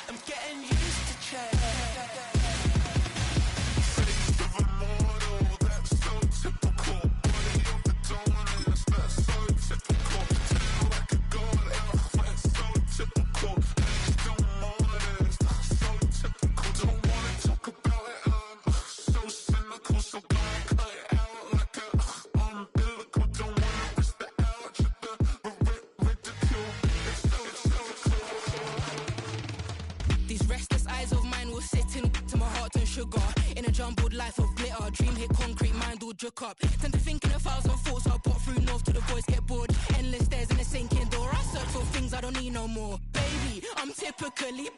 I'm getting used to change. These restless eyes of mine will sit in to my heart and sugar. In a jumbled life of glitter, dream hit concrete, mind all jook up. Tend to think in 1,000 thoughts, I'll pop through north to the voice, get bored. Endless stairs in a sinking door, I search for things I don't need no more. Baby, I'm typically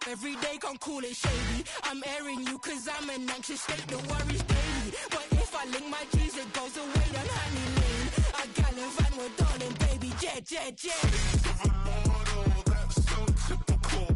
every day, can't call it shady. I'm airing you cause I'm an anxious state, the worries daily. But if I link my G's, it goes away, then honey lane. I gallivant with darling, baby, jet, jet, jet. That's so typical.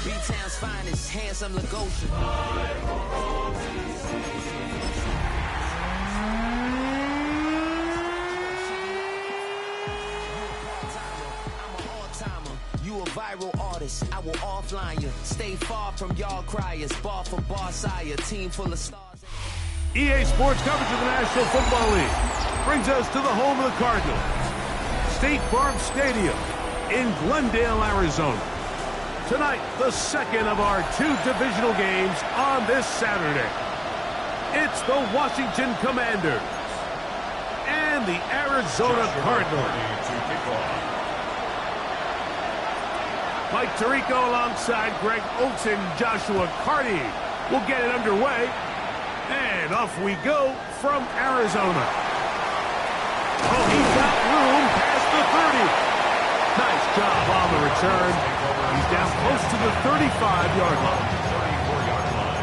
B-Town's finest, handsome Lagosian. You a viral artist, I will offline you. Stay far from yard criers, bar for bar sire, team full of stars. EA Sports coverage of the National Football League brings us to the home of the Cardinals. State Farm Stadium in Glendale, Arizona. Tonight, the second of our two divisional games on this Saturday. It's the Washington Commanders and the Arizona Cardinals. Mike Tirico alongside Greg Oates and Joshua Carty will get it underway. And off we go from Arizona. Oh, he's got room past the 30. Nice job on the return. He's down close to the 35-yard line. 34-yard line.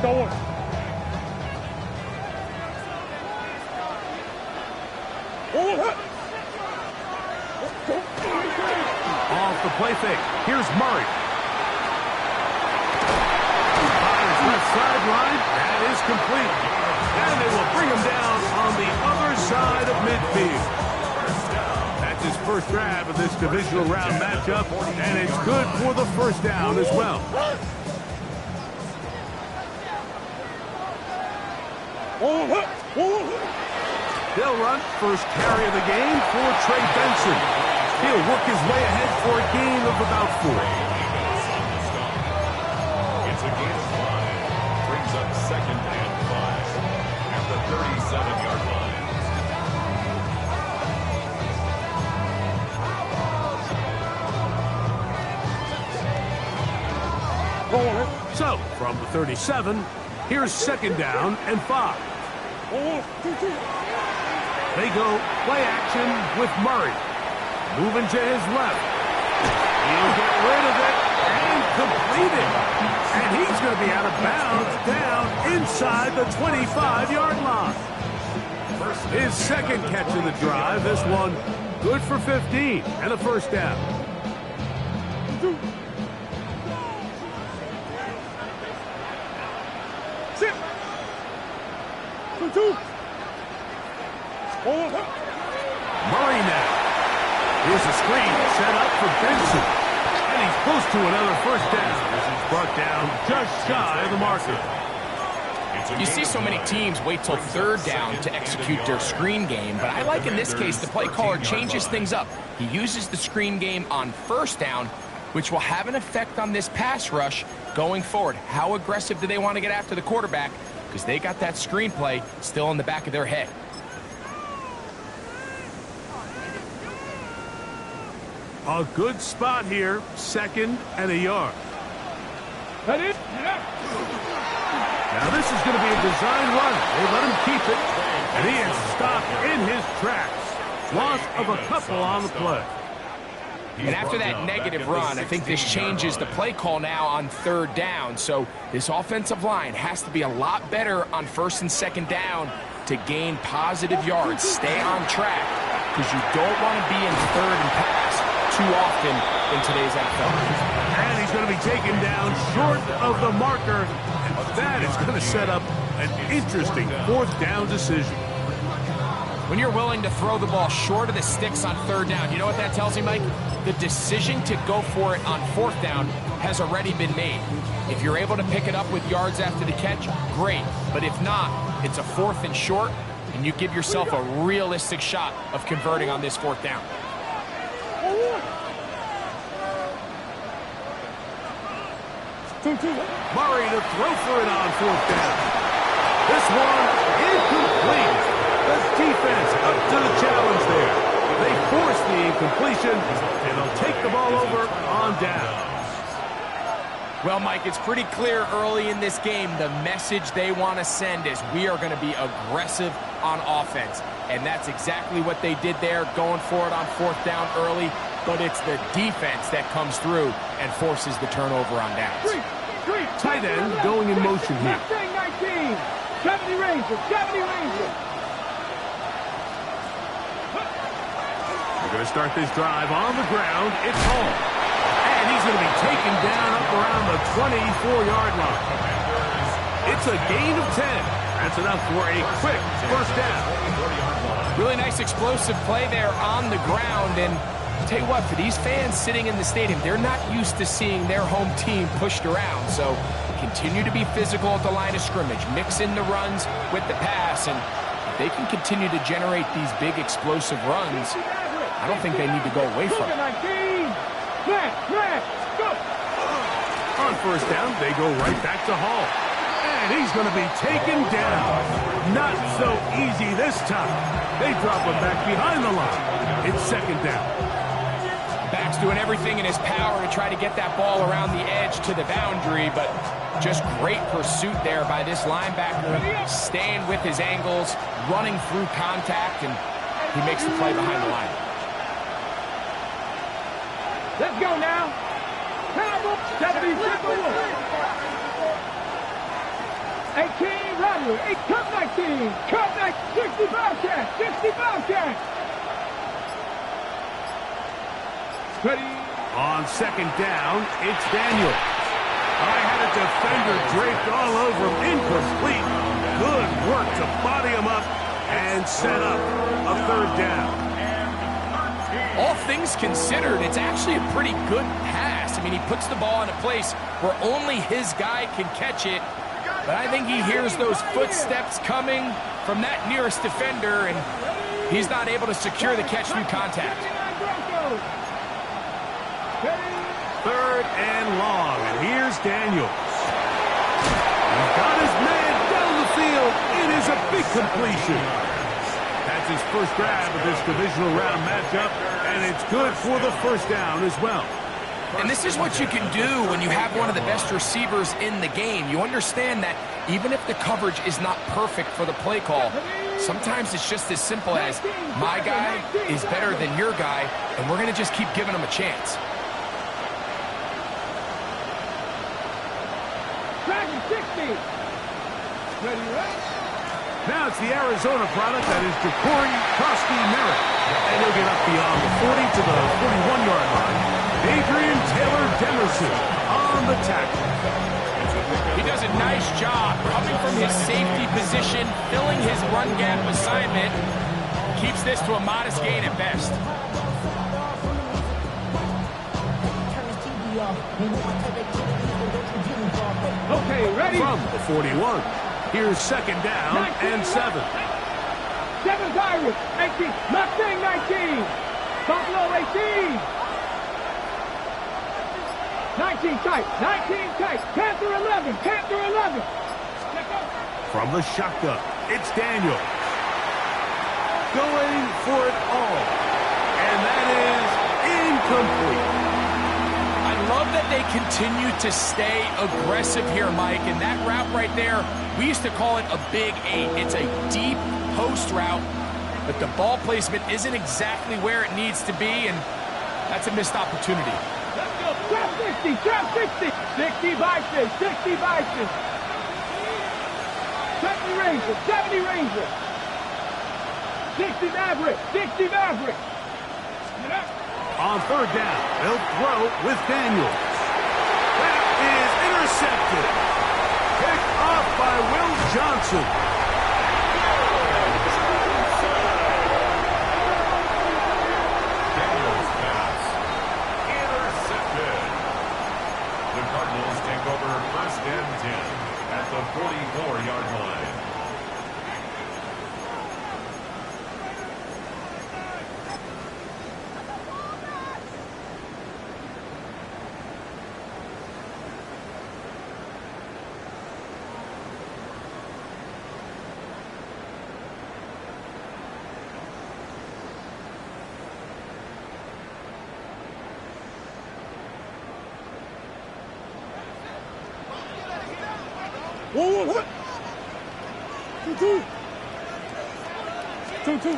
Going. Off the play fake. Here's Murray. Left sideline, that is complete. And they will bring him down on the other side of midfield. That's his first grab of this divisional round matchup, and it's good for the first down as well. They'll run first carry of the game for Trey Benson. He'll work his way ahead for a gain of about 4. It's a gain of 5. Brings up 2nd and 5 at the 37-yard line. So, from the 37, here's 2nd down and 5. They go play action with Murray. Moving to his left. He'll get rid of it and complete it. And he's going to be out of bounds down inside the 25-yard line. His second catch of the drive. This one good for 15 and a first down. Murray now. Here's a screen set up for Benson. And he's close to another first down. This is brought down just shy of the marker. You see so many teams wait till third down to execute their screen game, but I like in this case the play caller changes things up. He uses the screen game on first down, which will have an effect on this pass rush going forward. How aggressive do they want to get after the quarterback? Because they got that screenplay still in the back of their head. A good spot here, 2nd and a yard. Now this is going to be a design run. They let him keep it, and he is stopped in his tracks. Loss of a couple on the play. And after that negative run, I think this changes the play call now on third down. So this offensive line has to be a lot better on 1st and 2nd down to gain positive yards. Stay on track, because you don't want to be in 3rd and pass too often in today's NFL. And he's going to be taken down short of the marker. And that is going to set up an interesting 4th down decision. When you're willing to throw the ball short of the sticks on 3rd down, you know what that tells me, Mike? The decision to go for it on 4th down has already been made. If you're able to pick it up with yards after the catch, great. But if not, it's a 4th and short, and you give yourself a realistic shot of converting on this 4th down. Murray to throw for it on 4th down. This one incomplete. The defense up to the challenge there. They force the incompletion, and they'll take the ball over on down. Well, Mike, it's pretty clear early in this game the message they want to send is we are going to be aggressive on offense. And that's exactly what they did there, going for it on 4th down early. But it's the defense that comes through and forces the turnover on downs. Tight end going in motion here. 19, 70 Rangers, 70 Rangers. They're going to start this drive on the ground. It's home. And he's going to be taken down up around the 24-yard line. It's a gain of 10. That's enough for a quick 1st down. Really nice explosive play there on the ground. And I'll tell you what, for these fans sitting in the stadium, they're not used to seeing their home team pushed around. So continue to be physical at the line of scrimmage. Mix in the runs with the pass. And if they can continue to generate these big explosive runs, I don't think they need to go away from it. On 1st down, they go right back to Hall. And he's going to be taken down. Not so easy this time. They drop him back behind the line. It's 2nd down. Back's doing everything in his power to try to get that ball around the edge to the boundary, but just great pursuit there by this linebacker, staying with his angles, running through contact, and he makes the play behind the line. Let's go now. 70 18 Rodley, 8 cut 19, cut 65 catch, 65 catch. Ready. On 2nd down, it's Daniels. I had a defender draped all over him. Incomplete. Good work to body him up and set up a 3rd down. All things considered, it's actually a pretty good pass. I mean, he puts the ball in a place where only his guy can catch it. But I think he hears those footsteps coming from that nearest defender, and he's not able to secure the catch through contact. 3rd and long, and here's Daniels. He's got his man down the field. It is a big completion. That's his first grab of this divisional round matchup, and it's good for the 1st down as well. And this is what you can do when you have one of the best receivers in the game. You understand that even if the coverage is not perfect for the play call, sometimes it's just as simple as my guy is better than your guy, and we're going to just keep giving him a chance. Dragon 60. Ready, right? Now it's the Arizona product that is Ja'Cory Merritt. And he'll get up beyond the 40 to the 41-yard line. Adrian Taylor-Demerson on the tackle. He does a nice job coming from his safety position, filling his run gap assignment. Keeps this to a modest gain at best. Okay, ready? From the 41. Here's second down 19, and 7. 7's Irish. 18. Mustang 19. Buffalo 18. 19 tight. 19 tight. Panther 11. Panther 11. From the shotgun, it's Daniel. Going for it all. And that is incomplete. I love that they continue to stay aggressive here, Mike. And that route right there, we used to call it a big 8. It's a deep post route, but the ball placement isn't exactly where it needs to be, and that's a missed opportunity. Trap 60. Trap 60. 60 Bison. 60 Bison. 70 Ranger. 70 Ranger. 60 Maverick. 60 Maverick. On third down, they'll throw with Daniels. That is intercepted. Picked off by Will Johnson. Daniels pass. Intercepted. The Cardinals take over first and 10 at the 44-yard line. What? 2-2. 2-2.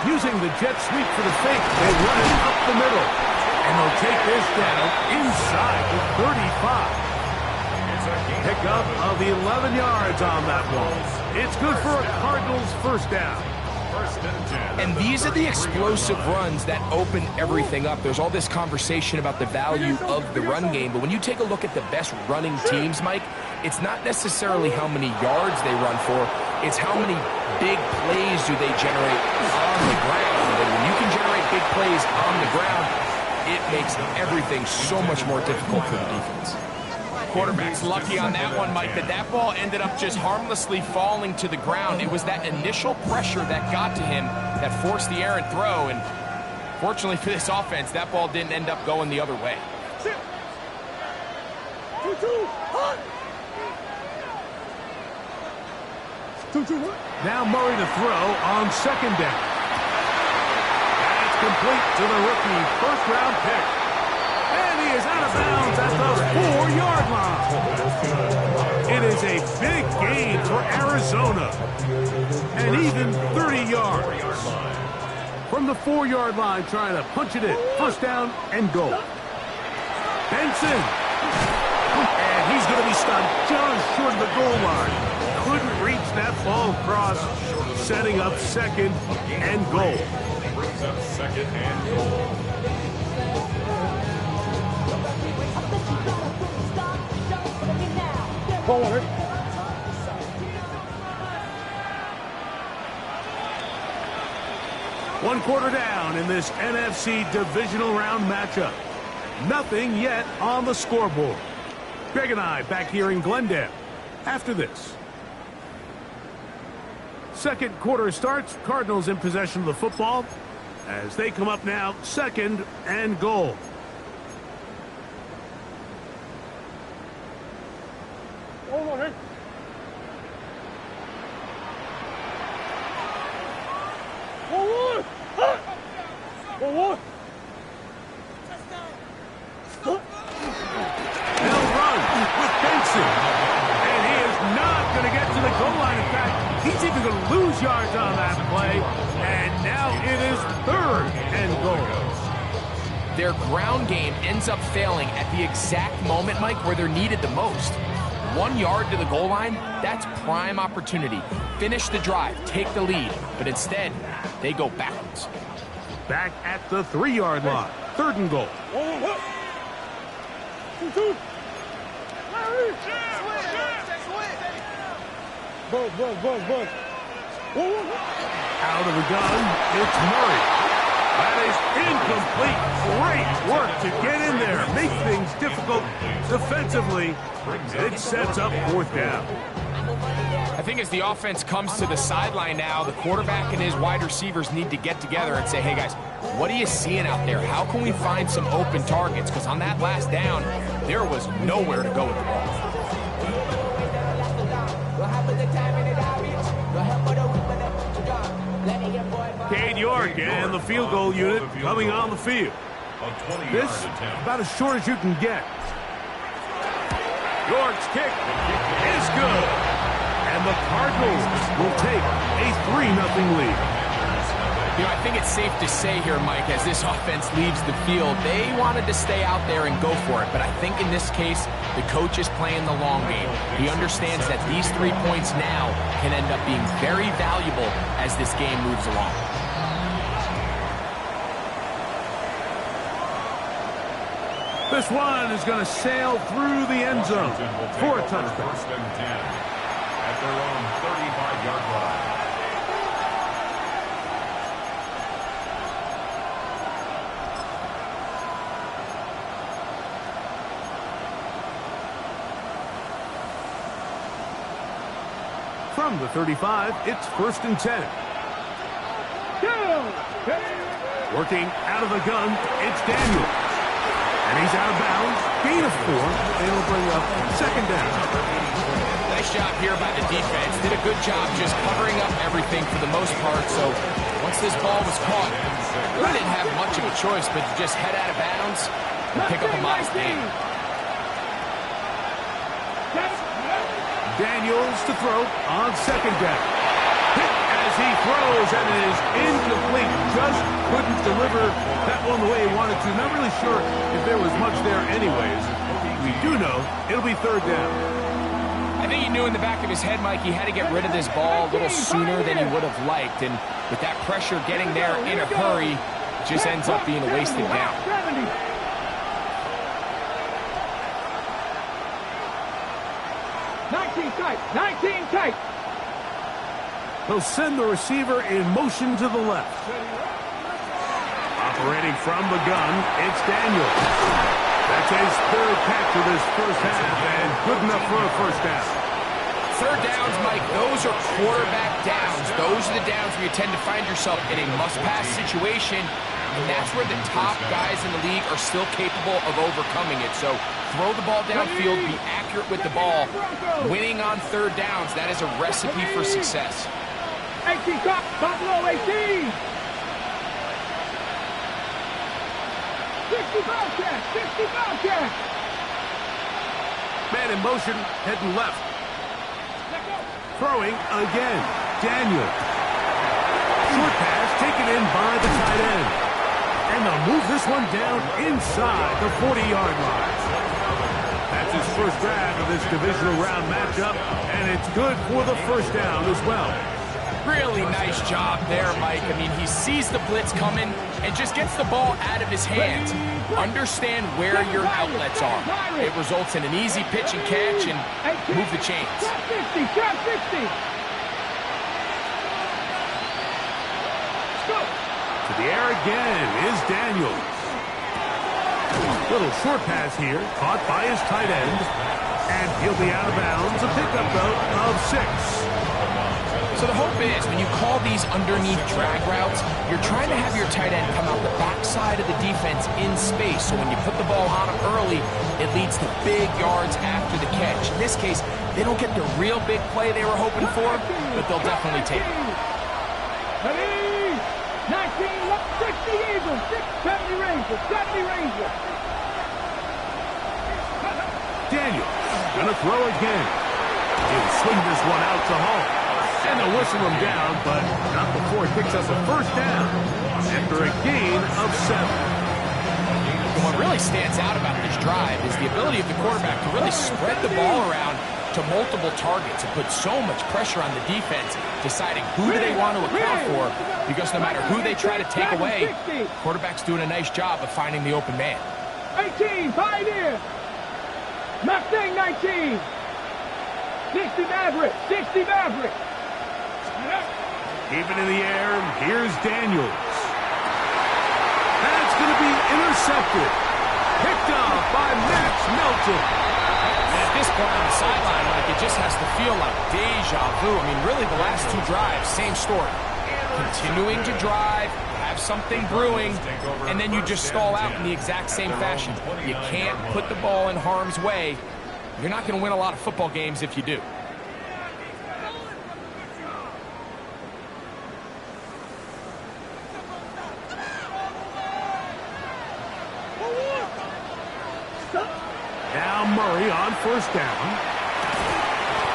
Using the jet sweep for the fake, they run it up the middle. And they'll take this down inside the 35. Pickup of 11 yards on that one. It's good for a Cardinals first down. And these are the explosive runs that open everything up. There's all this conversation about the value of the run game, but when you take a look at the best running teams, Mike, it's not necessarily how many yards they run for, it's how many big plays do they generate on the ground. And when you can generate big plays on the ground, it makes everything so much more difficult for the defense. Quarterback's lucky on that one, Mike, that ball ended up just harmlessly falling to the ground. It was that initial pressure that got to him that forced the errant throw, and fortunately for this offense, that ball didn't end up going the other way. 2-2. Hot. 2-2. Now Murray to throw on second down. That's complete to the rookie first-round pick. And he is out of bounds at the 4-yard line. It is a big gain for Arizona. And even 30 yards. From the 4-yard line, trying to punch it in. First down and goal. Benson. And he's going to be stopped just short of the goal line. Couldn't reach that ball across. Setting up second and goal. Brings up second and goal. Forward. One quarter down in this NFC divisional round matchup. Nothing yet on the scoreboard. Greg and I back here in Glendale after this. Second quarter starts. Cardinals in possession of the football as they come up now second and goal. Forward. Forward. Forward. They'll run with Benson. And he is not going to get to the goal line. In fact, he's even going to lose yards on that play. And now it is third and goal. Their ground game ends up failing at the exact moment, Mike, where they're needed the most. 1 yard to the goal line, that's prime opportunity. Finish the drive, take the lead, but instead, they go backwards. Back at the 3-yard line. Third and goal. Out of the gun, it's Murray. That is incomplete. Great work to get in there. Make things difficult to defensively. It sets up 4th down. I think as the offense comes to the sideline now, the quarterback and his wide receivers need to get together and say, hey, guys, what are you seeing out there? How can we find some open targets? Because on that last down, there was nowhere to go with the ball. Cade York and the field goal unit coming on the field. This about as short as you can get. York's kick is good. And the Cardinals will take a 3-0 lead. You know, I think it's safe to say here, Mike, as this offense leaves the field, they wanted to stay out there and go for it. But I think in this case, the coach is playing the long game. He understands that these 3 points now can end up being very valuable as this game moves along. This one is going to sail through the end zone for a touchdown. 1st and 10 at their own 35-yard line. From the 35, it's 1st and 10. Working out of the gun, it's Daniel. And he's out of bounds. Gain of 4. And it'll bring up 2nd down. Nice job here by the defense. Did a good job just covering up everything for the most part. So once this ball was caught, they didn't have much of a choice but to just head out of bounds and pick up a modest gain. Daniels to throw on 2nd down. Hit as he throws, and it is incomplete. Just couldn't deliver that one the way he wanted to. Not really sure if there was much there anyways. We do know it'll be 3rd down. I think he knew in the back of his head, Mike, he had to get rid of this ball a little sooner than he would have liked. And with that pressure getting there in a hurry, it just ends up being a wasted down. 19 tight. He'll send the receiver in motion to the left. Operating from the gun, it's Daniel. That's his 3rd catch of this 1st half, and good enough for a 1st down. 3rd downs, Mike, those are quarterback downs. Those are the downs where you tend to find yourself in a must-pass situation, and that's where the top guys in the league are still capable of overcoming it. So throw the ball downfield, be accurate with the ball. Winning on 3rd downs, that is a recipe for success. 18 top low 18. 60 Bobcat. Man in motion, heading left. Throwing again. Daniel. Short pass taken in by the tight end. And they'll move this one down inside the 40-yard line. That's his first grab of this divisional round matchup, and it's good for the 1st down as well. Really nice job there, Mike. I mean, he sees the blitz coming and just gets the ball out of his hands. Understand where your outlets are. It results in an easy pitch and catch and move the chains. Shot 60. To the air again is Daniels. Little short pass here, caught by his tight end. And he'll be out of bounds. A pickup, though, of 6. So the hope is, when you call these underneath drag routes, you're trying to have your tight end come out the backside of the defense in space. So when you put the ball on him early, it leads to big yards after the catch. In this case, they don't get the real big play they were hoping for, but they'll definitely take it. 19, 60 Eagles, 70 Rangers, 70 Rangers. Daniel gonna throw again. He'll swing this one out to Hall. And they'll whistle him down, but not before he picks up a 1st down after a gain of 7. And what really stands out about this drive is the ability of the quarterback to really spread the ball around to multiple targets and put so much pressure on the defense, deciding who do they want to account for, because no matter who they try to take away, quarterback's doing a nice job of finding the open man. 18, Pioneer. Mustang 19. 60 Maverick, 60 Maverick. Keeping in the air, here's Daniels. That's going to be intercepted. Picked up by Max Melton. going on the sideline, like it just has to feel like deja vu. I mean, really, the last two drives, same story. Continuing to drive, have something brewing, and then you just stall out in the exact same fashion. You can't put the ball in harm's way. You're not going to win a lot of football games if you do. Now Murray on first down.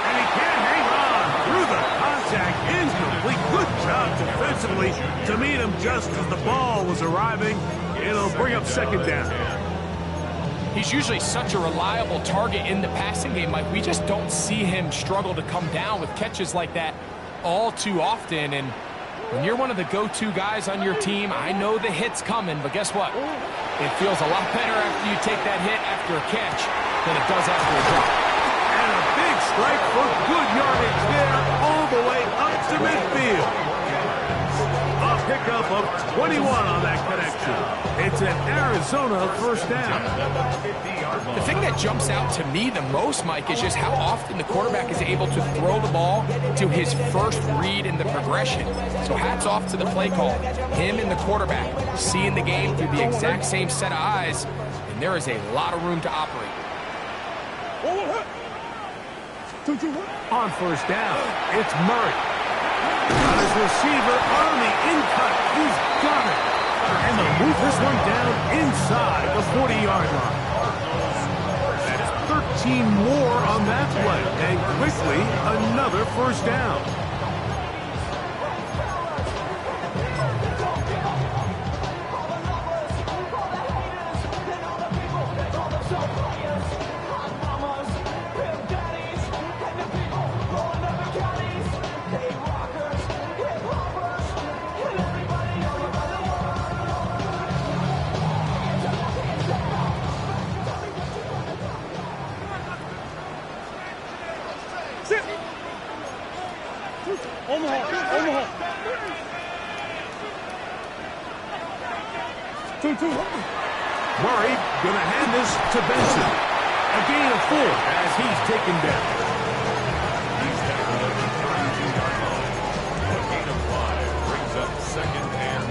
And he can't hang on through the contact. Incomplete. Good job defensively to meet him just as the ball was arriving. It'll bring up second down. He's usually such a reliable target in the passing game. Like, we just don't see him struggle to come down with catches like that all too often. And when you're one of the go-to guys on your team, I know the hit's coming, but guess what? It feels a lot better after you take that hit after a catch than it does after a drop. And a big strike for good yardage there all the way up to midfield. A pickup of 21 on that connection. It's an Arizona first down. The thing that jumps out to me the most, Mike, is just how often the quarterback is able to throw the ball to his first read in the progression. So hats off to the play call. Him and the quarterback seeing the game through the exact same set of eyes, and there is a lot of room to operate. On first down, it's Murray. Got his receiver on the in-cut. He's got it. And they'll move this one down inside the 40-yard line. That's 13 more on that play. And quickly, another first down. Murray going to hand this to Benson. A gain of 4 as he's taken down. He's tackled at the 32-yard line. A gain of 5 brings up second and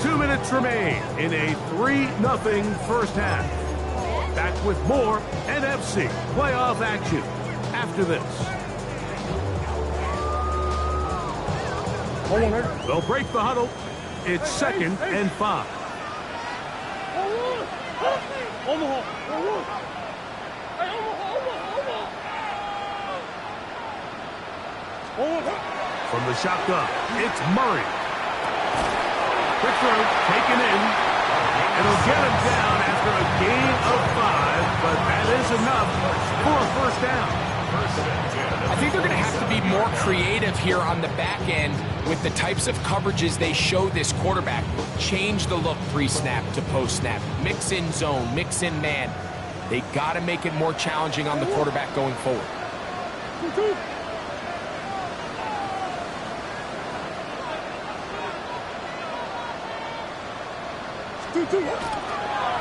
5. 2 minutes remain in a 3-0 first half. Back with more NFC playoff action after this. They'll break the huddle. It's second and 5. From the shotgun, it's Murray. Quick throw, taken in. It'll get him down after a gain of 5, but that is enough for a first down. I think they're going to have to be more creative here on the back end with the types of coverages they show this quarterback. Change the look pre-snap to post-snap. Mix in zone, mix in man. They got to make it more challenging on the quarterback going forward.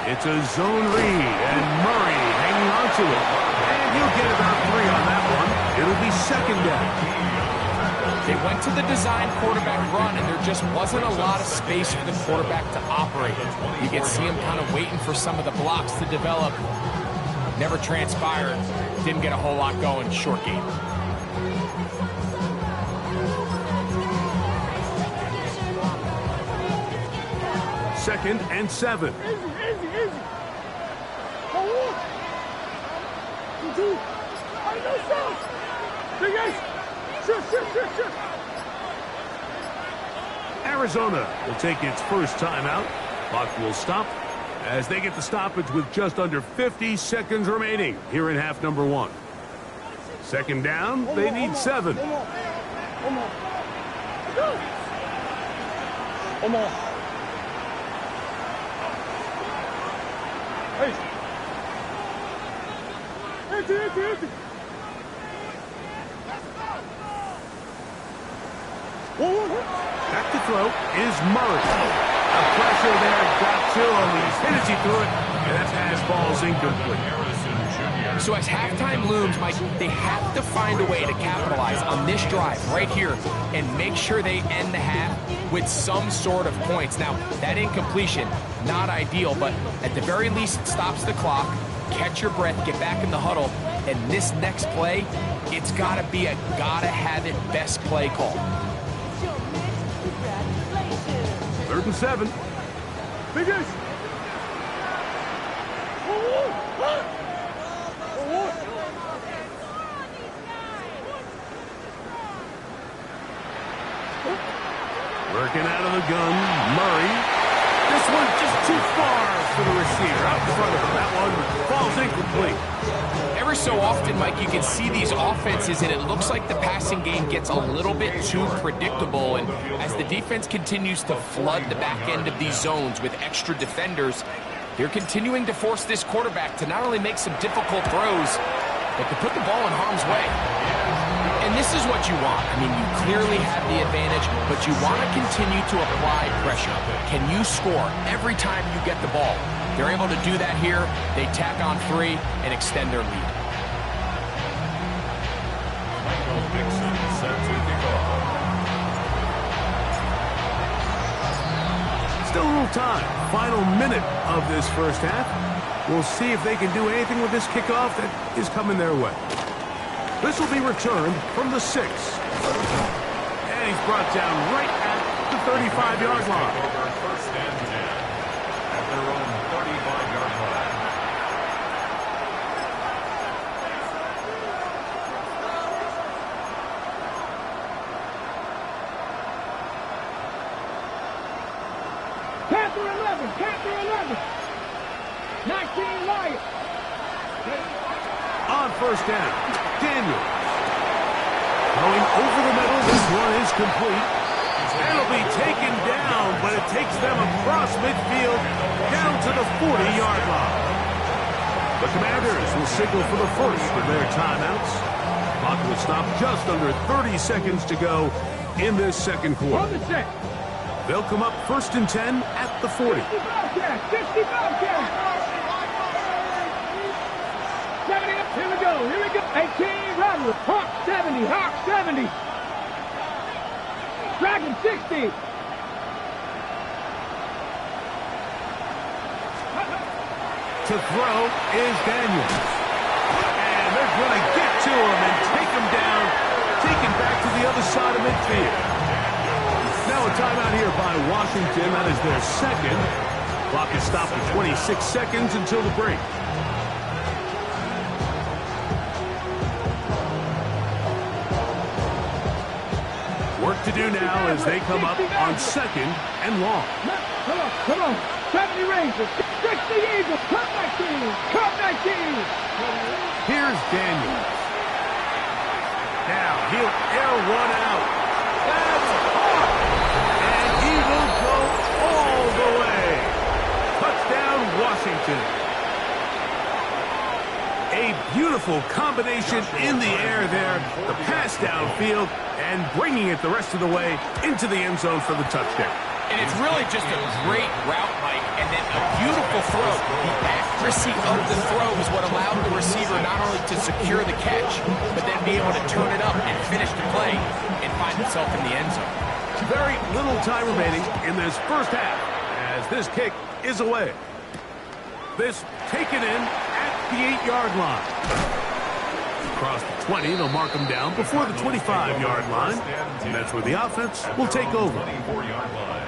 It's a zone read, and Murray hanging on to it. And he'll get about 3 on that one. It'll be second down. They went to the design quarterback run, and there just wasn't a lot of space for the quarterback to operate. You can see him kind of waiting for some of the blocks to develop. Never transpired. Didn't get a whole lot going. Short game. Second and 7. Arizona will take its first timeout. Clock will stop as they get the stoppage with just under 50 seconds remaining here in half number 1. Second down, they need 7. Back to throw is Murray. The pressure there got to him. He's hit as he threw it, and that pass ball's incomplete. So as halftime looms, Mike, they have to find a way to capitalize on this drive right here and make sure they end the half with some sort of points. Now, that incompletion, not ideal, but at the very least, it stops the clock. Catch your breath, get back in the huddle, and this next play, it's got to be a gotta-have-it best play call. 3rd and 7. Biggest. Working out of the gun, Murray. This one just too far for the receiver. Out in front of him. That one falls incomplete. Every so often, Mike, you can see these offenses, and it looks like the passing game gets a little bit too predictable. And as the defense continues to flood the back end of these zones with extra defenders, they're continuing to force this quarterback to not only make some difficult throws, but to put the ball in harm's way. And this is what you want. I mean, you clearly have the advantage, but you want to continue to apply pressure. Can you score every time you get the ball? They're able to do that here. They tack on 3 and extend their lead. Still a little time. Final minute of this first half. We'll see if they can do anything with this kickoff that is coming their way. This will be returned from the 6. And he's brought down right at the 35-yard line. First and 10 at their own 35-yard line. Panther 11. Panther 11. 19 Lions. On first down, Daniel. Going over the middle, this one is complete. It'll be taken down, but it takes them across midfield down to the 40-yard line. The Commanders will signal for the first of their timeouts. Clock will stop just under 30 seconds to go in this second quarter. On the set. They'll come up 1st and 10 at the 40. 50 Bobcats. 50 Bobcats. Here we go, here we go. 18, Rattler. Hawk 70, Hawk 70. Dragon 60. To throw is Daniels. And they're going to get to him and take him down, take him back to the other side of midfield. Now a timeout here by Washington. That is their second. Clock is stopped at 26 seconds until the break. Work to do now as they come up on 2nd and long. Come on, come on. 70 Rangers, 60 Eagles, Cup 19, Cup 19. Here's Daniels. Now he'll air one out. That's caught. And he will go all the way. Touchdown, Washington. A beautiful combination in the air there. The pass downfield and bringing it the rest of the way into the end zone for the touchdown. And it's really just a great route, Mike, and then a beautiful throw. The accuracy of the throw is what allowed the receiver not only to secure the catch, but then be able to turn it up and finish the play and find himself in the end zone. Very little time remaining in this first half as this kick is away. This taken in at the 8-yard line. Across the 20, they'll mark them down before the 25-yard line. And that's where the offense will take over. 24-yard line.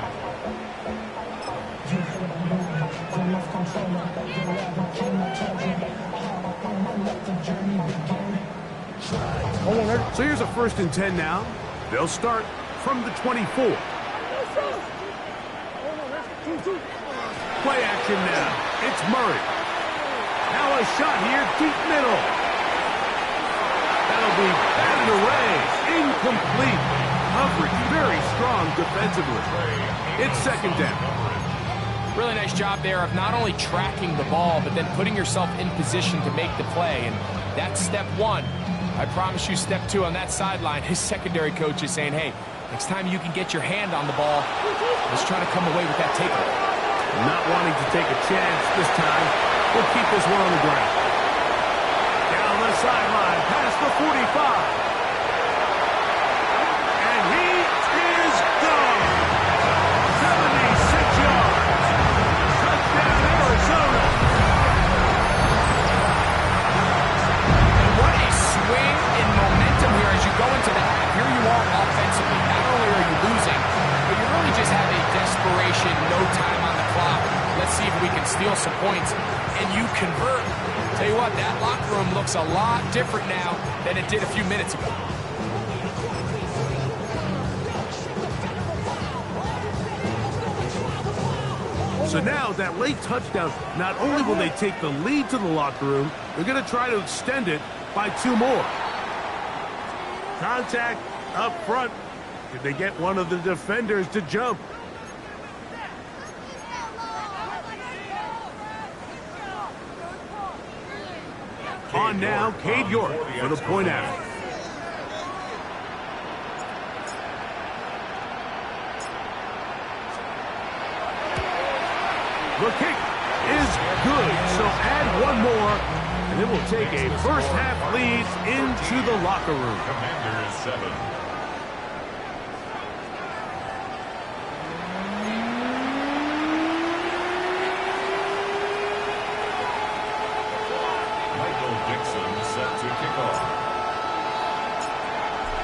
So here's a 1st and 10 now. They'll start from the 24. Play action now. It's Murray. Now a shot here, deep middle. That'll be batted away. Incomplete. Coverage very strong defensively. It's 2nd down. Really nice job there of not only tracking the ball, but then putting yourself in position to make the play. And that's step 1. I promise you step 2 on that sideline. His secondary coach is saying, hey, Next time you can get your hand on the ball, let's try to come away with that takeaway. Not wanting to take a chance this time. We'll keep this one on the ground. Down the sideline, past the 45. And he is gone. 76 yards. Touchdown, Arizona. And what a swing in momentum here as you go into the half. Here you are offensively. Not only are you losing, but you really just have a desperation, no time on the clock. Let's see if we can steal some points. And you convert. Tell you what, that locker room looks a lot different now than it did a few minutes ago. So now that late touchdown, not only will they take the lead to the locker room, they're going to try to extend it by 2 more. Contact up front. Did they get one of the defenders to jump? On now, Cade York for the point after. The kick is good, so add 1 more, and it will take a first-half lead into the locker room. Commanders 7.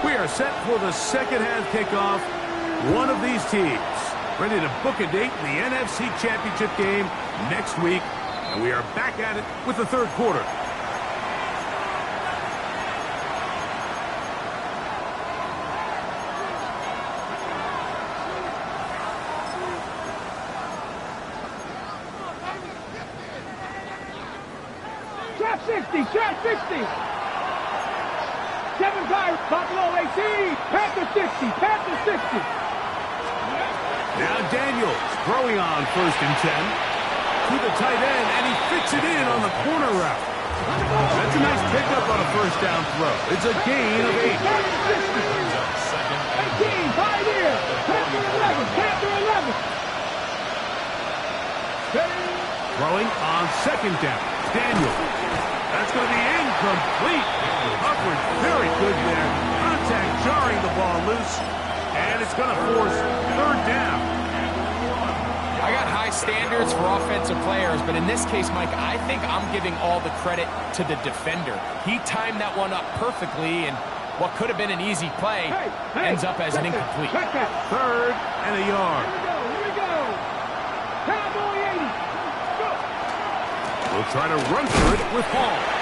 We are set for the second-half kickoff. One of these teams ready to book a date in the NFC Championship game next week, and we are back at it with the third quarter. Trap 60, trap 60. 7-5, Buffalo 18, Panther 60, Panther 60. Now Daniels throwing on 1st and 10 to the tight end, and he fits it in on the corner route. That's a nice pickup on a first down throw. It's a gain of 8. 18, 5 here. Panther 11, Panther 11. Throwing on 2nd down, Daniels. That's going to be incomplete. Upward, very good there. Contact jarring the ball loose, and it's going to force 3rd down. I got high standards for offensive players, but in this case, Mike, I think I'm giving all the credit to the defender. He timed that one up perfectly, and what could have been an easy play ends up as an incomplete. 3rd and a yard. Here we go. Cowboy 80. Go. We'll try to run through it with Hall.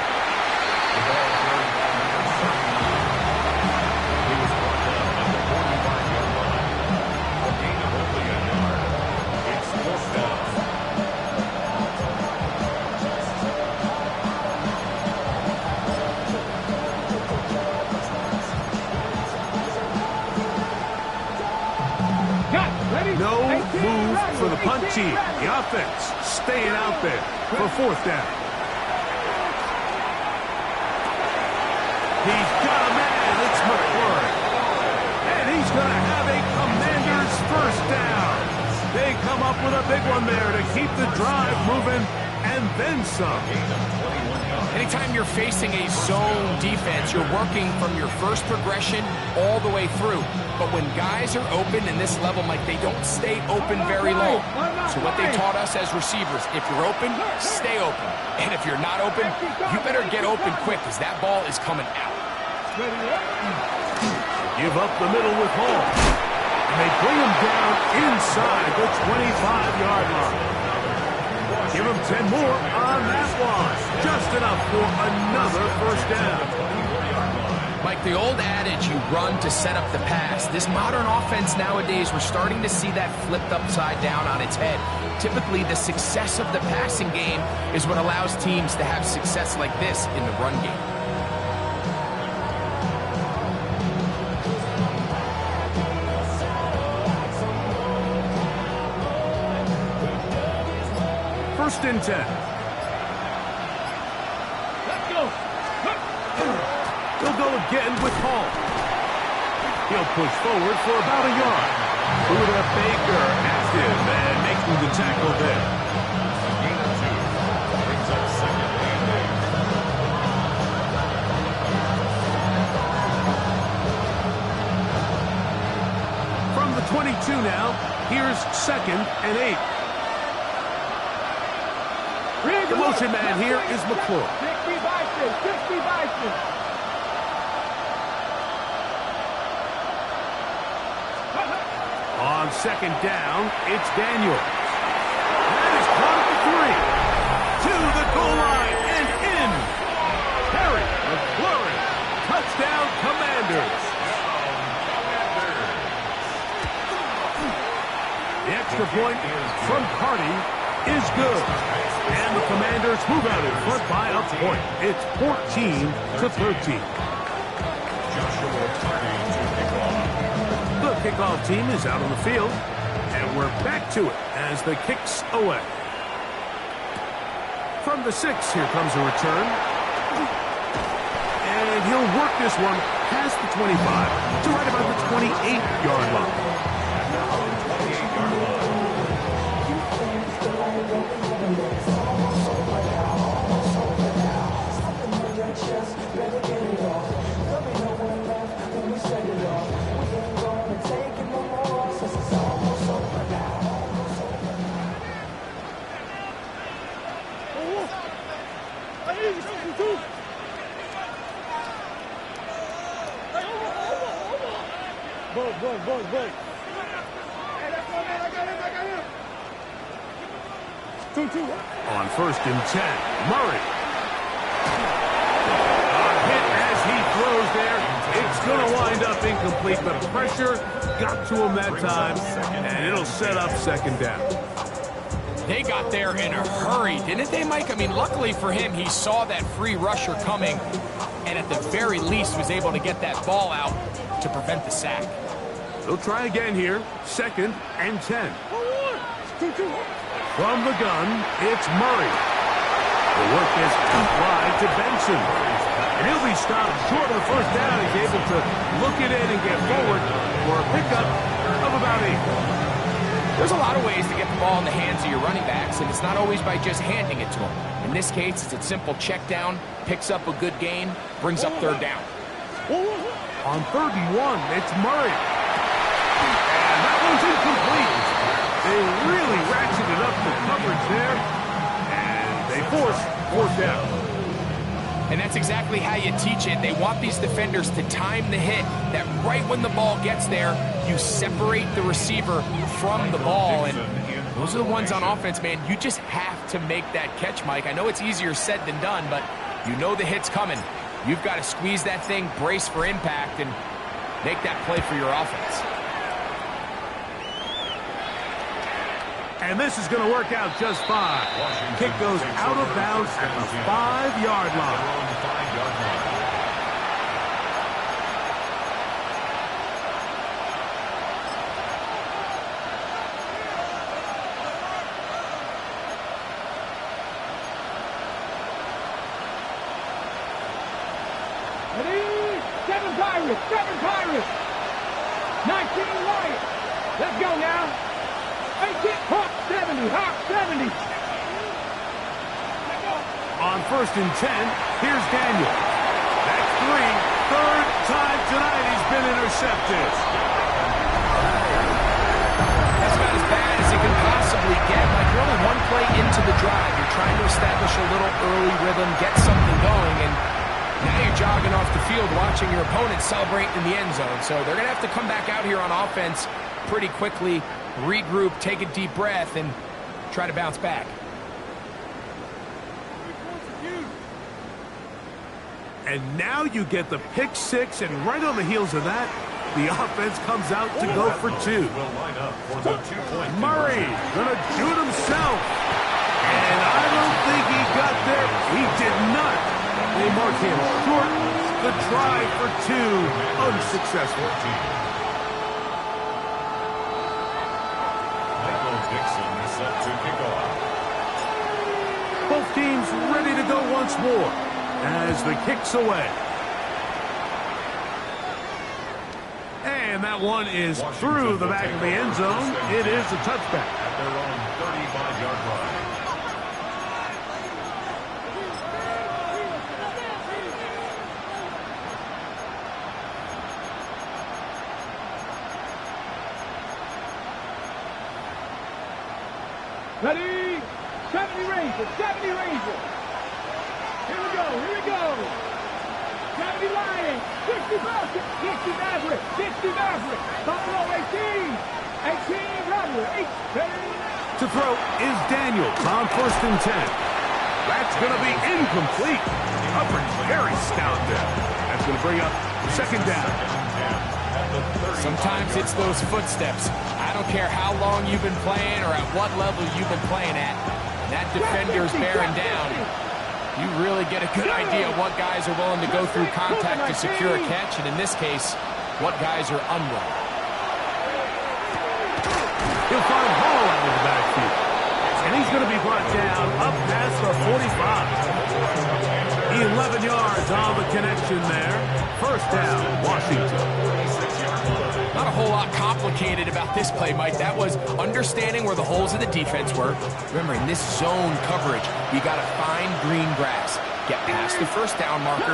No move for the punt team. The offense staying out there for 4th down. He's got a man. It's McClure. And he's going to have a Commanders 1st down. They come up with a big one there to keep the drive moving and then some. Anytime you're facing a zone defense, you're working from your first progression all the way through. But when guys are open in this level, Mike, they don't stay open very long. So what they taught us as receivers, if you're open, stay open. And if you're not open, you better get open quick because that ball is coming out. Give up the middle with Hall. And they bring him down inside the 25-yard line. Give him 10 more on that one. Just enough for another 1st down. Like the old adage, you run to set up the pass. This modern offense nowadays, we're starting to see that flipped upside down on its head. Typically, the success of the passing game is what allows teams to have success like this in the run game. First and 10. Let's go. He'll go again with Hall. He'll push forward for about a yard. Buda Baker active and making the tackle there. Gain of 2. Brings up second and 8. From the 22 now, here's second and 8. The motion man here is McClure. 60 Bison, 60 Bison. On second down, it's Daniels. That is caught at the 3. To the goal line and in. Harry McClure. Touchdown, Commanders. The extra point from Carty is good. And the Commanders move out in front by a point. It's 14-13. The kickoff team is out on the field, and we're back to it as the kick's away. From the 6, here comes a return. And he'll work this one past the 25 to right about the 28-yard line. On first and 10, Murray. A hit as he throws there. It's going to wind up incomplete, but pressure got to him that time, and it'll set up second down. They got there in a hurry, didn't they, Mike? I mean, luckily for him, he saw that free rusher coming, and at the very least was able to get that ball out to prevent the sack. They'll try again here, second and 10. From the gun, it's Murray. The work is out wide to Benson. And he'll be stopped short of the first down. He's able to look it in and get forward for a pickup of about 8. There's a lot of ways to get the ball in the hands of your running backs, and it's not always by just handing it to them. In this case, it's a simple check down, picks up a good gain, brings up third down. On third and 1, it's Murray. And that one's incomplete. They really ratcheted up the coverage there, and they force fourth down. And that's exactly how you teach it. They want these defenders to time the hit, that right when the ball gets there, you separate the receiver from the ball. And those are the ones on offense, man. You just have to make that catch, Mike. I know it's easier said than done, but you know the hit's coming. You've got to squeeze that thing, brace for impact, and make that play for your offense. And this is going to work out just fine. Kick goes out of bounds at the 5-yard line. Ready? 7 Pirates. 19 Lions. Let's go now. 18 Hawk 70. On first and 10, here's Daniel. That's 3. Third time tonight he's been intercepted. That's about as bad as it can possibly get. Like, you're only one play into the drive. You're trying to establish a little early rhythm, get something going, and now you're jogging off the field watching your opponent celebrate in the end zone. So they're going to have to come back out here on offense pretty quickly, regroup, take a deep breath, and try to bounce back. And now you get the pick 6, and right on the heels of that, the offense comes out to go for 2. Murray gonna do it himself. And I don't think he got there. He did not. They mark him short. The try for 2, unsuccessful. Set to kick off. Both teams ready to go once more as the kick's away. And That one is through the back of the end zone. It is a touchback. At their own 35-yard line. Ready? 70 Rangers, 70 Rangers. Here we go, here we go. 70 Lions, 60 Falcons, 60 Maverick, 60 Maverick. Buffalo 18, 18 Rattler, 18. To throw is Daniels on 1st and 10. That's going to be incomplete. Coverage very stout there. That's going to bring up 2nd down. Sometimes it's those footsteps. I don't care how long you've been playing or at what level you've been playing at. That defender's bearing down. You really get a good idea of what guys are willing to go through contact to secure a catch, and in this case, what guys are unwilling. He'll find Hall out of the backfield. And he's going to be brought down up past the 45. 11 yards on the connection there. 1st down, Washington. Not a whole lot complicated about this play, Mike. That was understanding where the holes of the defense were. Remember, in this zone coverage, you got to find green grass. Get past the 1st down marker,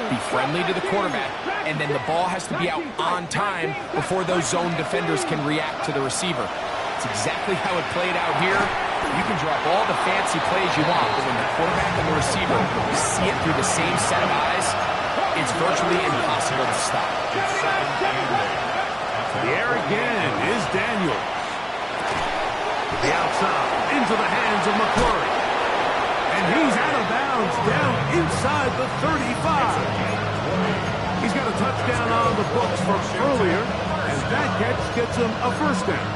be friendly to the quarterback, and then the ball has to be out on time before those zone defenders can react to the receiver. It's exactly how it played out here. You can drop all the fancy plays you want, but when the quarterback and the receiver see it through the same set of eyes, it's virtually impossible to stop. The air again is Daniels. The outside into the hands of McClurry. And he's out of bounds down inside the 35. He's got a touchdown on the books from earlier, and that catch gets him a 1st down.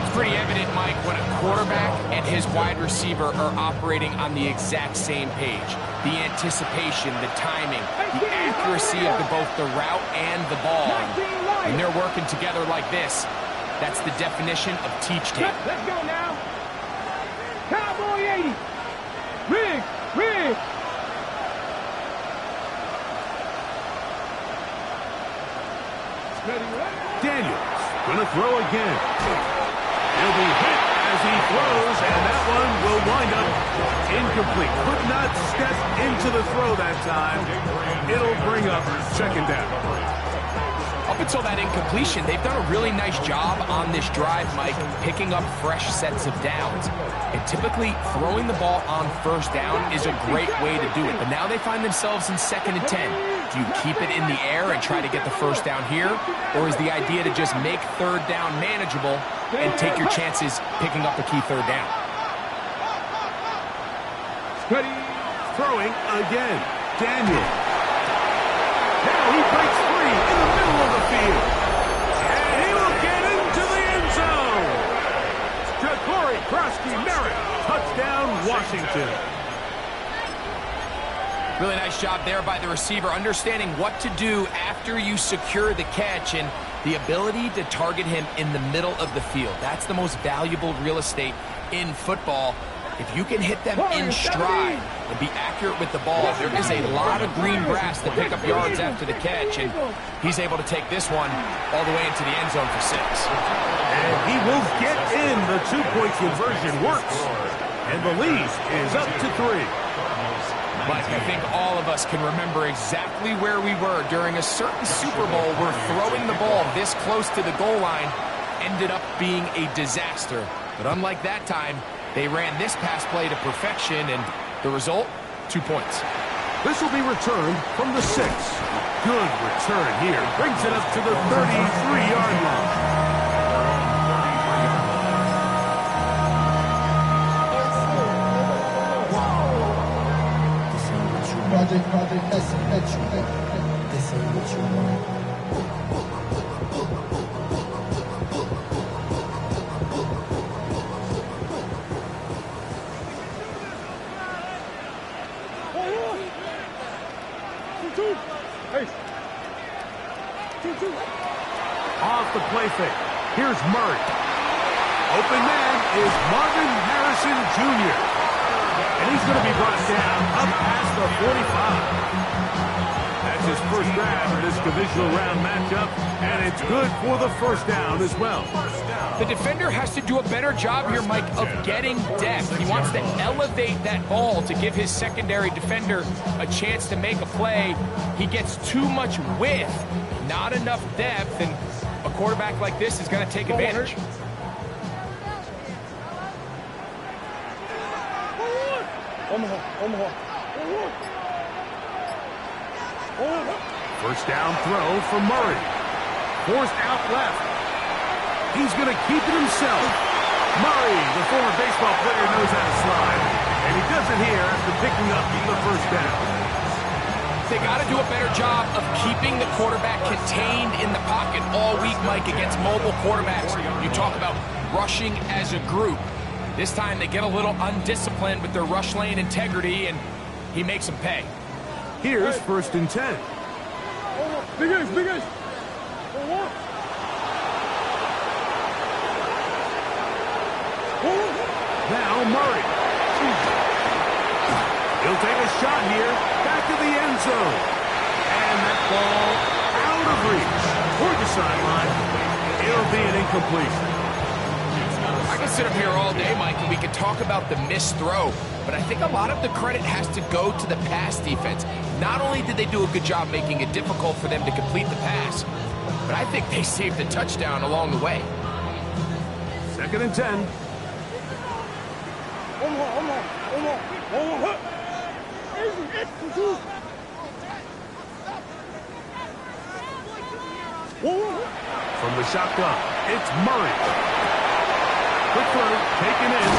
It's pretty evident, Mike, when a quarterback and his wide receiver are operating on the exact same page. The anticipation, the timing, the accuracy of both the route and the ball. And they're working together like this. That's the definition of teach tape. Let's go now. Cowboy 80. Riggs. Daniels going to throw again. He'll be hit as he throws, and that one will wind up incomplete. Could not step into the throw that time. It'll bring up 2nd down. Up until that incompletion, they've done a really nice job on this drive, Mike, picking up fresh sets of downs. And typically, throwing the ball on 1st down is a great way to do it. But now they find themselves in 2nd and 10. Do you keep it in the air and try to get the 1st down here? Or is the idea to just make 3rd down manageable and take your chances picking up a key 3rd down? Throwing again. Daniels. Now he breaks free in the middle of the field. And he will get into the end zone. Ja'Cory Krosky-Merritt. Touchdown, Washington. Really nice job there by the receiver, understanding what to do after you secure the catch and the ability to target him in the middle of the field. That's the most valuable real estate in football. If you can hit them in stride and be accurate with the ball, there is a lot of green grass to pick up yards after the catch, and he's able to take this one all the way into the end zone for 6. And he will get in. The 2-point conversion works, and the lead is up to 3. Mike, I think all of us can remember exactly where we were during a certain Super Bowl where throwing the ball this close to the goal line ended up being a disaster. But unlike that time, they ran this pass play to perfection, and the result, 2 points. This will be returned from the 6. Good return here. Brings it up to the 33-yard line. Off the play fake. Here's Murray. Open man is Marvin Harrison Jr. And he's going to be brought down up past the 45. That That's his first grab in this divisional round matchup, and it's good for the first down as well. The defender has to do a better job here, Mike, of getting depth. He wants to elevate that ball to give his secondary defender a chance to make a play. He gets too much width, not enough depth, and a quarterback like this is going to take advantage. First down throw for Murray. Forced out left. He's going to keep it himself. Murray, the former baseball player, knows how to slide. And he does it here after picking up the first down. They got to do a better job of keeping the quarterback contained in the pocket all week, Mike, against mobile quarterbacks. You talk about rushing as a group. This time they get a little undisciplined with their rush lane integrity, and he makes them pay. Here's first and 10. Biggest. Now Murray. He'll take a shot here. Back to the end zone. And that ball out of reach. Toward the sideline. It'll be an incompletion. I can sit up here all day, Mike, and we can talk about the missed throw, but I think a lot of the credit has to go to the pass defense. Not only did they do a good job making it difficult for them to complete the pass, but I think they saved a touchdown along the way. Second and 10. From the shotgun, it's Murray. Quick throw, taken in,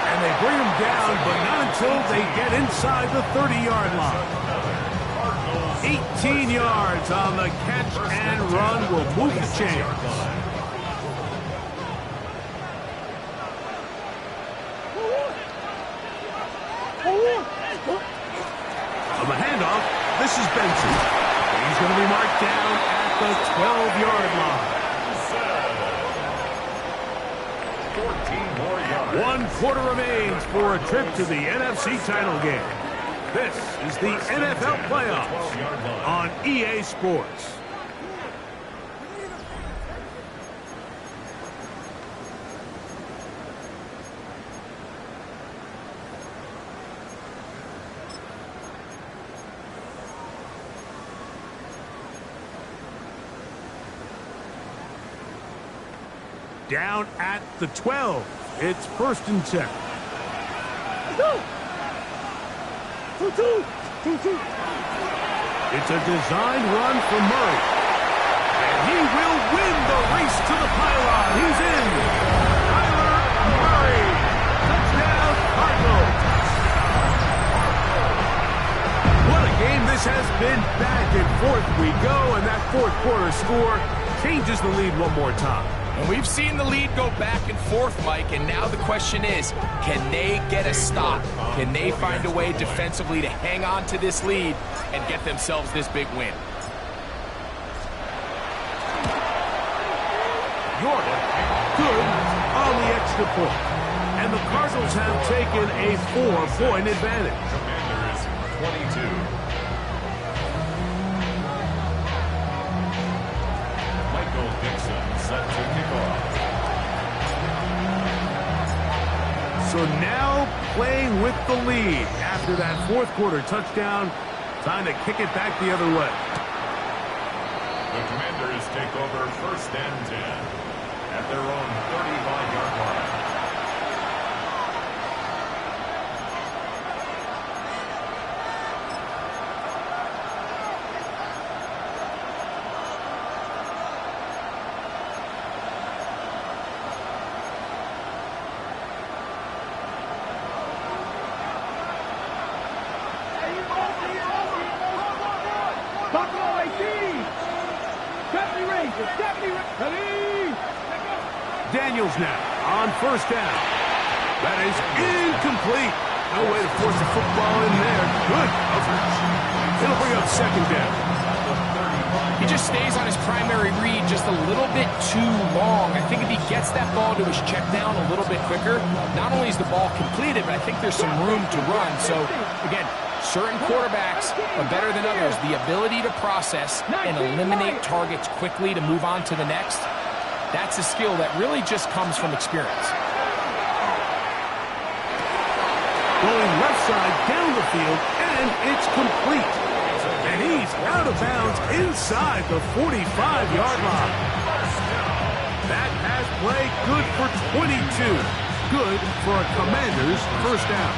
and they bring him down, but not until they get inside the 30-yard line. 18 yards on the catch and run will move the chains. On the handoff, this is Benson. He's going to be marked down at the 12-yard line. 1 quarter remains for a trip to the NFC title game. This is the NFL playoffs on EA Sports. Down at the 12. It's first and 10. It's a designed run for Murray. And he will win the race to the pylon. He's in. Kyler Murray. Touchdown, Cardinals. What a game this has been. Back and forth we go, and that fourth quarter score changes the lead one more time. And we've seen the lead go back and forth, Mike, and now the question is, can they get a stop? Can they find a way defensively to hang on to this lead and get themselves this big win? Jordan, good on the extra point. And the Cardinals have taken a 4-point advantage. Commanders 22. Set to kick off. So now playing with the lead after that fourth quarter touchdown. Time to kick it back the other way. The Commanders take over first and 10 at their own 35-yard line. Daniels now on first down. That is incomplete. No way to force the football in there. Good coverage. It'll bring up second down. He just stays on his primary read just a little bit too long. I think if he gets that ball to his check down a little bit quicker, not only is the ball completed, but I think there's some room to run. So, again, Certain quarterbacks are better than others. The ability to process and eliminate targets quickly to move on to the next, that's a skill that really just comes from experience. Going left side down the field, and it's complete. And he's out of bounds inside the 45-yard line. That pass play good for 22. Good for a Commander's first down.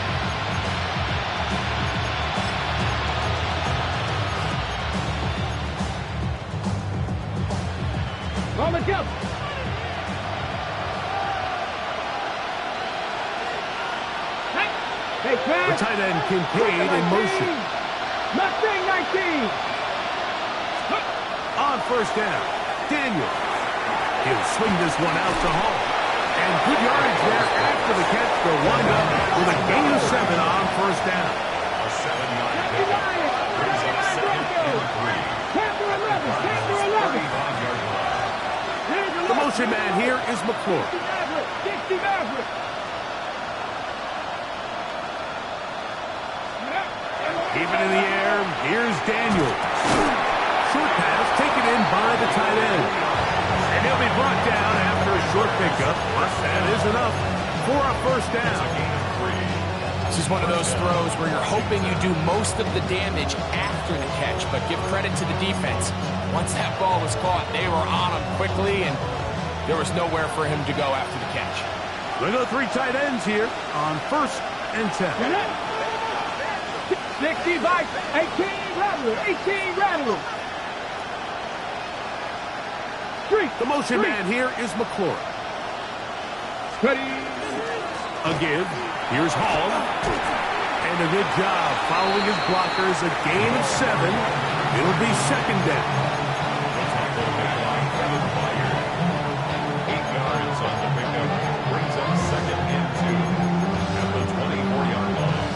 Roman jump. Hey, The tight end Kincaid in motion. Mustang 19. On first down, Daniel. He'll swing this one out to Hall. And good yardage there after the catch. They'll wind up with a gain of 7 on first down. A 7-yard pickup brings up second and 3. Camper 11. Camper 11. 45-yard line. The motion man here is McClure. 60 Maverick. Keeping in the air, here's Daniel. Short pass taken in by the tight end. And he'll be brought down after a short pickup. But that is enough for a first down. This is one of those throws where you're hoping you do most of the damage after the catch, but give credit to the defense. Once that ball was caught, they were on him quickly, and there was nowhere for him to go after the catch. We'll go 3 tight ends here on first and 10. 60 Vikes. 18 Rattler. 18 Rattler. The motion man here is McClure. Ready. A give. Here's Hall. And a good job following his blockers. A gain of 7. It'll be second down. 8 yards on the pickup brings up second and 2 at the 24-yard line.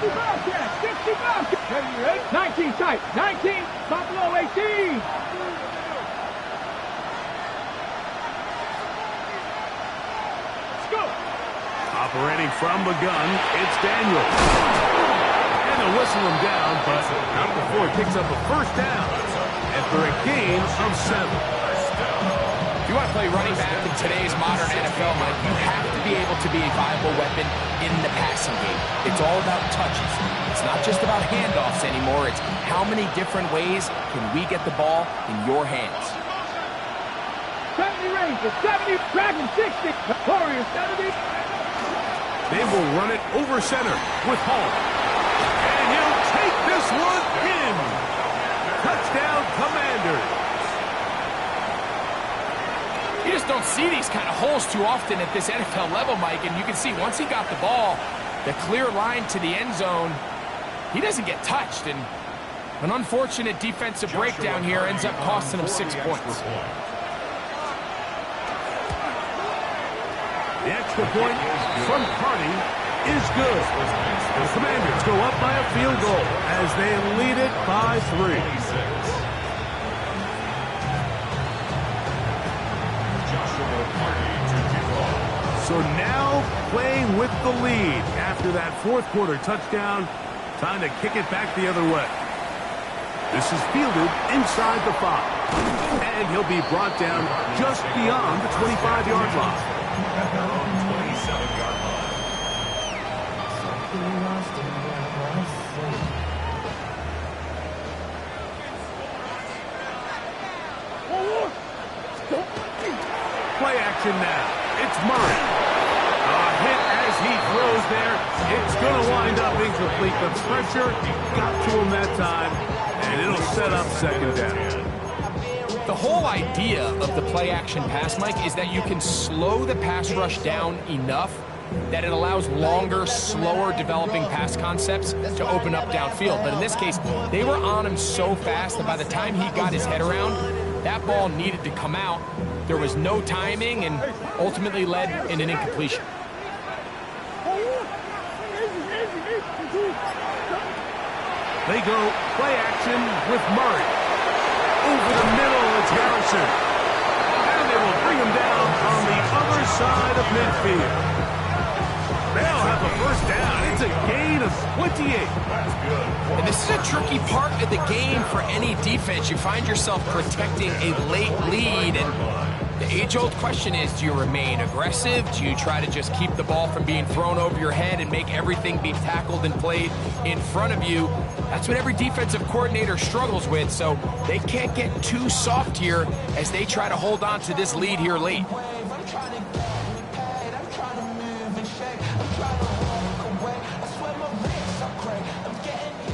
Bobcat, 60 Bobcat. 19 tight. 19. Buffalo 18. Let's go. Operating from the gun, it's Daniel. And they'll whistle him down, but not before he picks up a first down after a gain of 7. If you want to play running back in today's modern NFL, Mike, you have to be able to be a viable weapon in the passing game. It's all about touches. It's not just about handoffs anymore. It's how many different ways can we get the ball in your hands. 70 Rangers, 70 Dragon, 60 Warriors, 70. They will run it over center with Hall. And he'll take this one in. Touchdown, Commanders. You just don't see these kind of holes too often at this NFL level, Mike, and you can see once he got the ball, the clear line to the end zone, he doesn't get touched, and an unfortunate defensive breakdown here ends up costing him 6 points. The extra point from Carney is good. The Commanders go up by a field goal as they lead it by 3. So now playing with the lead after that fourth quarter touchdown. Time to kick it back the other way. This is fielded inside the 5. And he'll be brought down just beyond the 25-yard line. At their own 27-yard line. Play action now. It's Murray. A hit as he throws there. It's going to wind up incomplete. The pressure got to him that time, and it'll set up second down. The whole idea of the play-action pass, Mike, is that you can slow the pass rush down enough that it allows longer, slower developing pass concepts to open up downfield. But in this case, they were on him so fast that by the time he got his head around, that ball needed to come out. There was no timing and ultimately led in an incompletion. They go play action with Murray. Over the middle, it's Harrison. And able to bring him down on the other side of midfield. They'll have a first down. It's a gain of 28. That's good. And this is a tricky part of the game for any defense. You find yourself protecting a late lead, and the age-old question is, do you remain aggressive? Do you try to just keep the ball from being thrown over your head and make everything be tackled and played in front of you? That's what every defensive coordinator struggles with, so they can't get too soft here as they try to hold on to this lead here late.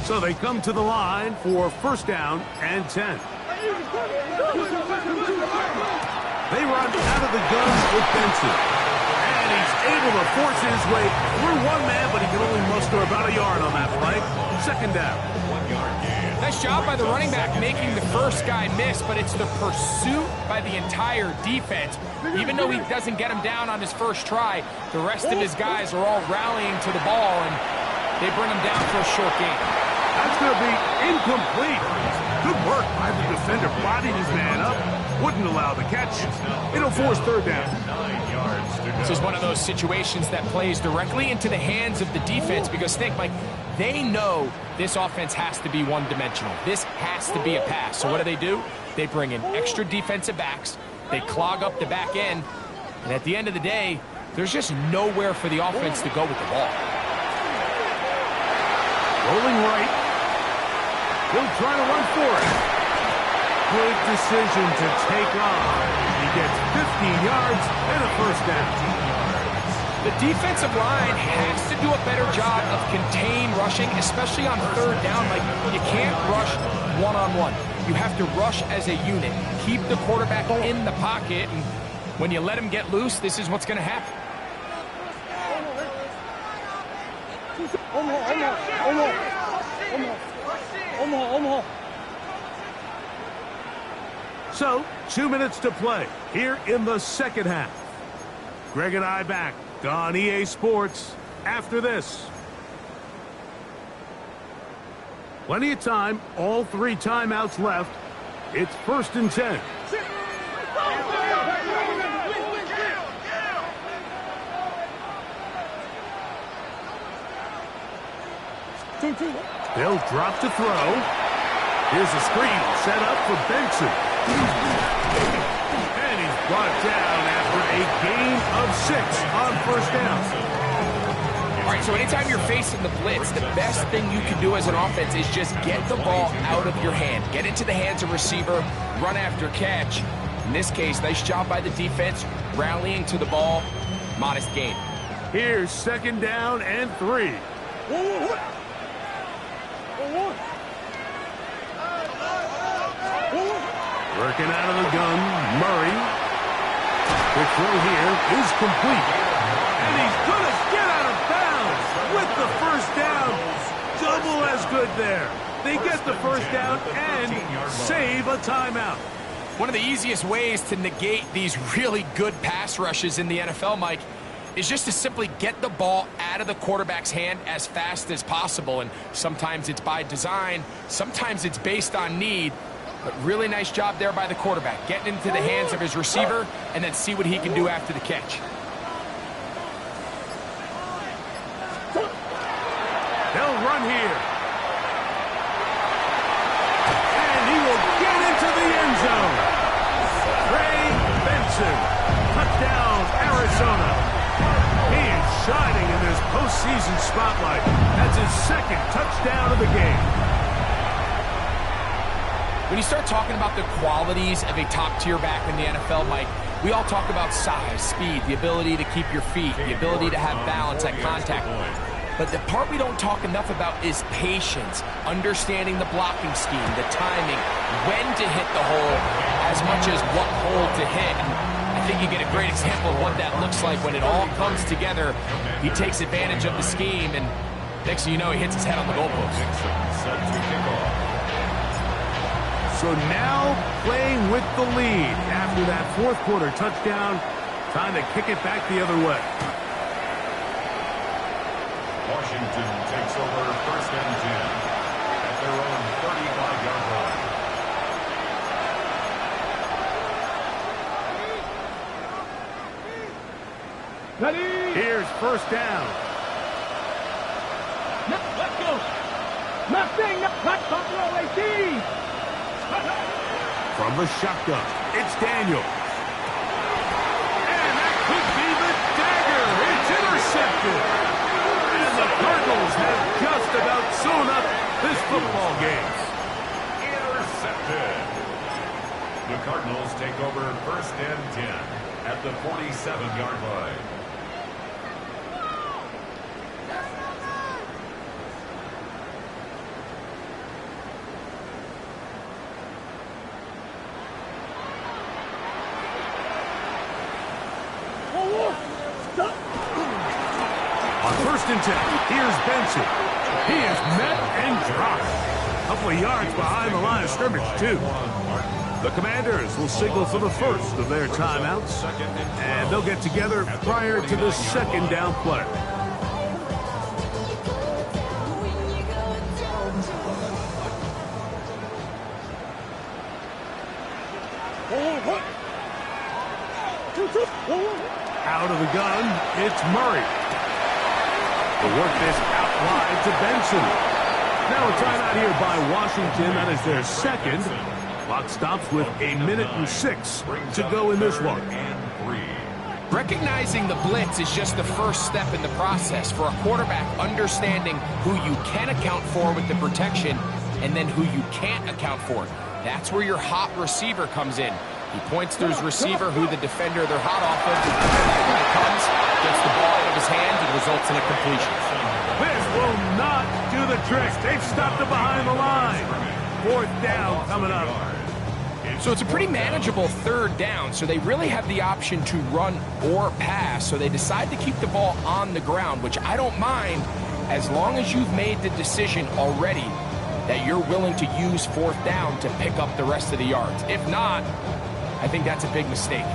So they come to the line for first down and 10. They run out of the gun with Benson. And he's able to force his way through one man, but he can only muster about a yard on that play. Second down. 1 yard gain. Nice job by the running back making the first guy miss, but it's the pursuit by the entire defense. Even though he doesn't get him down on his first try, the rest of his guys are all rallying to the ball, and they bring him down for a short gain. That's going to be incomplete. Good work by the defender, bodied his man up, wouldn't allow the catch. It'll force third down. 9 yards to go. This is one of those situations that plays directly into the hands of the defense, because think, Mike, they know this offense has to be one-dimensional. This has to be a pass. So what do? They bring in extra defensive backs. They clog up the back end. And at the end of the day, there's just nowhere for the offense to go with the ball. Rolling right. He'll try to run for it. Good decision to take off. He gets 15 yards and a first down. The defensive line has to do a better job of contain rushing, especially on third down. Like, you can't rush one-on-one. You have to rush as a unit. Keep the quarterback in the pocket, and when you let him get loose, this is what's going to happen. So, 2 minutes to play here in the second half. Greg and I back on EA Sports after this. Plenty of time, all 3 timeouts left. It's first and 10. They'll drop to throw. Here's a screen set up for Benson. And he's brought down after a gain of 6 on first down. All right, so anytime you're facing the blitz, the best thing you can do as an offense is just get the ball out of your hand. Get into the hands of receiver, run after catch. In this case, nice job by the defense, rallying to the ball. Modest gain. Here's second down and 3. Working out of the gun, Murray. The throw here is complete. And he's going to get out of bounds with the first down. Double as good there. They get the first down and save a timeout. One of the easiest ways to negate these really good pass rushes in the NFL, Mike, is just to simply get the ball out of the quarterback's hand as fast as possible. And sometimes it's by design, sometimes it's based on need. But really nice job there by the quarterback, getting into the hands of his receiver and then see what he can do after the catch. They'll run here. And he will get into the end zone. Trey Benson, touchdown, Arizona. He is shining in this postseason spotlight. That's his second touchdown of the game. When you start talking about the qualities of a top-tier back in the NFL, Mike, we all talk about size, speed, the ability to keep your feet, the ability to have balance at contact. But the part we don't talk enough about is patience, understanding the blocking scheme, the timing, when to hit the hole, as much as what hole to hit. And I think you get a great example of what that looks like when it all comes together. He takes advantage of the scheme, and next thing you know, he hits his head on the goalpost. So now playing with the lead after that fourth quarter touchdown. Time to kick it back the other way. Washington takes over first and 10 at their own 35-yard line. Ready? Here's first down. Let's go. Nothing. Buffalo 18. From the shotgun, it's Daniel. And that could be the dagger. It's intercepted. And the Cardinals have just about sewn up this football game. Intercepted. The Cardinals take over first and 10 at the 47-yard line. On first and 10, here's Benson. He is met and dropped. A couple of yards behind the line of scrimmage, too. The Commanders will signal for the first of their timeouts, and they'll get together prior to the second down play. Out of the gun, it's Murray. They'll work this out wide to Benson. Now a timeout here by Washington. That is their second. Clock stops with 1:06 to go in this one. Recognizing the blitz is just the first step in the process for a quarterback, understanding who you can account for with the protection and then who you can't account for. That's where your hot receiver comes in. He points to his receiver, who the defender they're hot off of. That guy comes, gets the ball out of his hands, and results in a completion. This will not do the trick. They've stopped it behind the line. Fourth down coming up. So it's a pretty manageable third down, so they really have the option to run or pass, so they decide to keep the ball on the ground, which I don't mind as long as you've made the decision already that you're willing to use fourth down to pick up the rest of the yards. If not, I think that's a big mistake.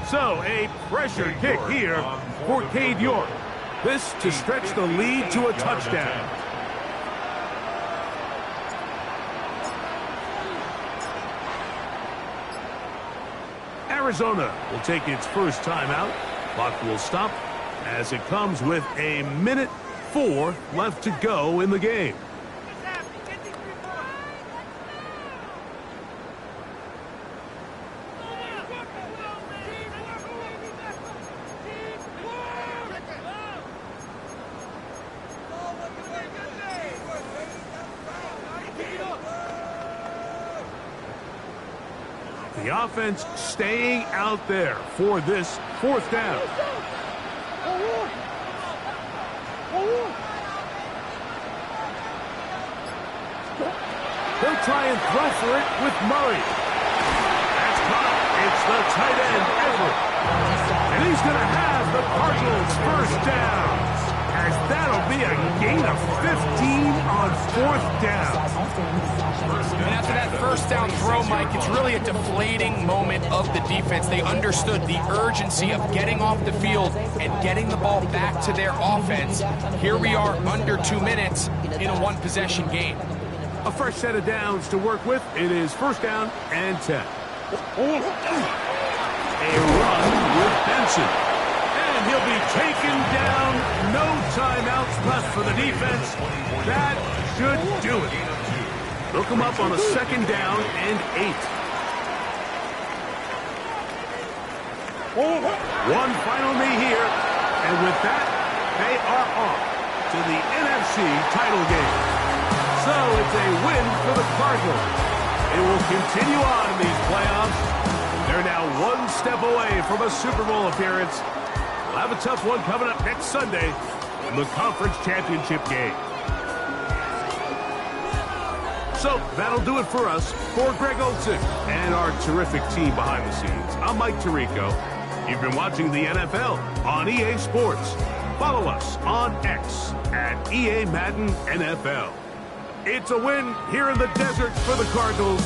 So a pressure kick here for Cade York. This to stretch the lead to a touchdown. Arizona will take its first timeout. Clock will stop as it comes with 1:04 left to go in the game. The offense staying out there for this fourth down. They'll try and throw for it with Murray. That's caught. It's the tight end, Everett. And he's going to have the Cardinals first down. As that'll be a gain of 15 on fourth down. And after that first down throw, Mike, it's really a deflating moment of the defense. They understood the urgency of getting off the field and getting the ball back to their offense. Here we are under 2 minutes in a one-possession game. A fresh set of downs to work with. It is first down and 10. A run with Benson. And he'll be taken down. No timeouts left for the defense. That should do it. They'll come up on a second down and 8. One final knee here. And with that, they are off to the NFC title game. So it's a win for the Cardinals. It will continue on in these playoffs. They're now one step away from a Super Bowl appearance. We'll have a tough one coming up next Sunday in the conference championship game. So that'll do it for us. For Greg Olson and our terrific team behind the scenes, I'm Mike Tirico. You've been watching the NFL on EA Sports. Follow us on X at EA Madden NFL. It's a win here in the desert for the Cardinals.